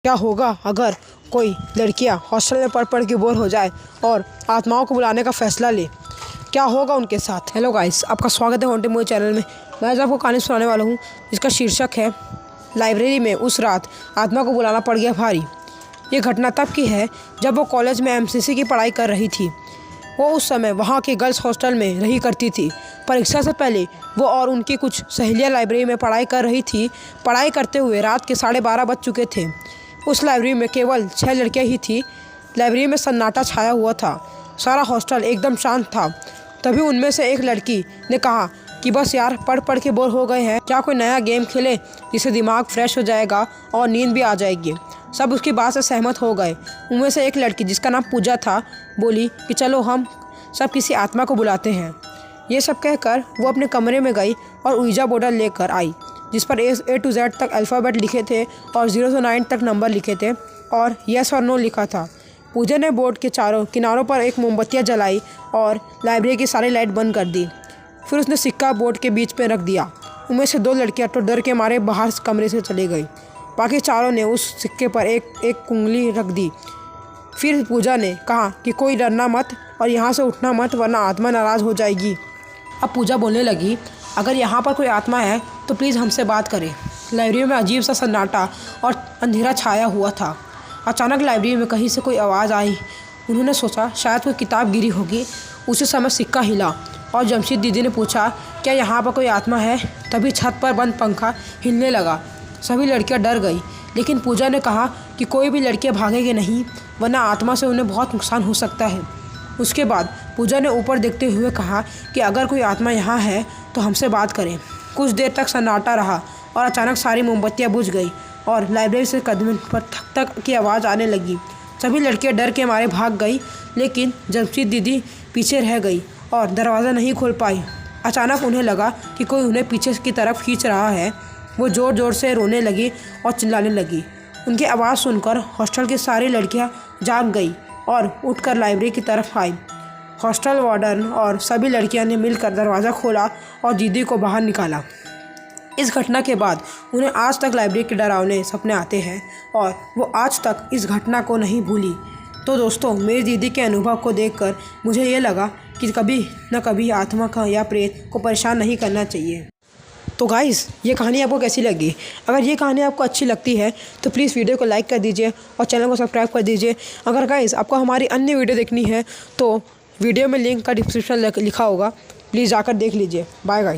क्या होगा अगर कोई लड़कियां हॉस्टल में पढ़ के बोर हो जाए और आत्माओं को बुलाने का फ़ैसला ले? क्या होगा उनके साथ? हेलो गाइस, आपका स्वागत है हॉन्टेड मूवी चैनल में। मैं आज आपको कहानी सुनाने वाला हूँ जिसका शीर्षक है लाइब्रेरी में उस रात आत्मा को बुलाना पड़ गया भारी। ये घटना तब की है जब वो कॉलेज में एमसीसी की पढ़ाई कर रही थी। वो उस समय वहाँ के गर्ल्स हॉस्टल में रही करती थी। परीक्षा से पहले वो और उनकी कुछ सहेलियाँ लाइब्रेरी में पढ़ाई कर रही थी। पढ़ाई करते हुए रात के 12:30 बज चुके थे। उस लाइब्रेरी में केवल 6 लड़कियाँ ही थी। लाइब्रेरी में सन्नाटा छाया हुआ था। सारा हॉस्टल एकदम शांत था। तभी उनमें से एक लड़की ने कहा कि बस यार, पढ़ के बोर हो गए हैं, क्या कोई नया गेम खेले जिससे दिमाग फ्रेश हो जाएगा और नींद भी आ जाएगी। सब उसकी बात से सहमत हो गए। उनमें से एक लड़की जिसका नाम पूजा था बोली कि चलो हम सब किसी आत्मा को बुलाते हैं। ये सब कहकर वो अपने कमरे में गई और ऊइजा बोर्ड लेकर आई जिस पर A to Z तक अल्फ़ाबेट लिखे थे और 0 से 9 तक नंबर लिखे थे और येस और नो लिखा था। पूजा ने बोर्ड के चारों किनारों पर एक मोमबत्तियाँ जलाई और लाइब्रेरी की सारी लाइट बंद कर दी। फिर उसने सिक्का बोर्ड के बीच में रख दिया। उनमें से 2 लड़कियाँ तो डर के मारे बाहर कमरे से चली गई। बाकी चारों ने उस सिक्के पर एक उंगली रख दी। फिर पूजा ने कहा कि कोई डरना मत और यहाँ से उठना मत, वरना आत्मा नाराज़ हो जाएगी। अब पूजा बोलने लगी, अगर यहाँ पर कोई आत्मा है तो प्लीज़ हमसे बात करें। लाइब्रेरी में अजीब सा सन्नाटा और अंधेरा छाया हुआ था। अचानक लाइब्रेरी में कहीं से कोई आवाज़ आई। उन्होंने सोचा शायद कोई किताब गिरी होगी। उसी समय सिक्का हिला और जमशीद दीदी ने पूछा, क्या यहाँ पर कोई आत्मा है? तभी छत पर बंद पंखा हिलने लगा। सभी लड़कियाँ डर गई, लेकिन पूजा ने कहा कि कोई भी लड़कियाँ भागेंगे नहीं, वरना आत्मा से उन्हें बहुत नुकसान हो सकता है। उसके बाद पूजा ने ऊपर देखते हुए कहा कि अगर कोई आत्मा यहाँ है तो हमसे बात करें। कुछ देर तक सन्नाटा रहा और अचानक सारी मोमबत्तियाँ बुझ गई और लाइब्रेरी से कदम पर थक थक की आवाज़ आने लगी। सभी लड़कियाँ डर के मारे भाग गई, लेकिन जमशीद दीदी पीछे रह गई और दरवाज़ा नहीं खोल पाई। अचानक उन्हें लगा कि कोई उन्हें पीछे की तरफ खींच रहा है। वो ज़ोर ज़ोर से रोने लगी और चिल्लाने लगी। उनकी आवाज़ सुनकर हॉस्टल की सारी लड़कियाँ जाग गई और उठकर लाइब्रेरी की तरफ आई। हॉस्टल वार्डन और सभी लड़कियां ने मिलकर दरवाज़ा खोला और दीदी को बाहर निकाला। इस घटना के बाद उन्हें आज तक लाइब्रेरी के डरावने सपने आते हैं और वो आज तक इस घटना को नहीं भूली। तो दोस्तों, मेरी दीदी के अनुभव को देखकर मुझे ये लगा कि कभी न कभी आत्मा का या प्रेत को परेशान नहीं करना चाहिए। तो गाइस, ये कहानी आपको कैसी लगी? अगर ये कहानी आपको अच्छी लगती है तो प्लीज़ वीडियो को लाइक कर दीजिए और चैनल को सब्सक्राइब कर दीजिए। अगर गाइस आपको हमारी अन्य वीडियो देखनी है तो वीडियो में लिंक का डिस्क्रिप्शन लिखा होगा, प्लीज़ जाकर देख लीजिए। Bye guys.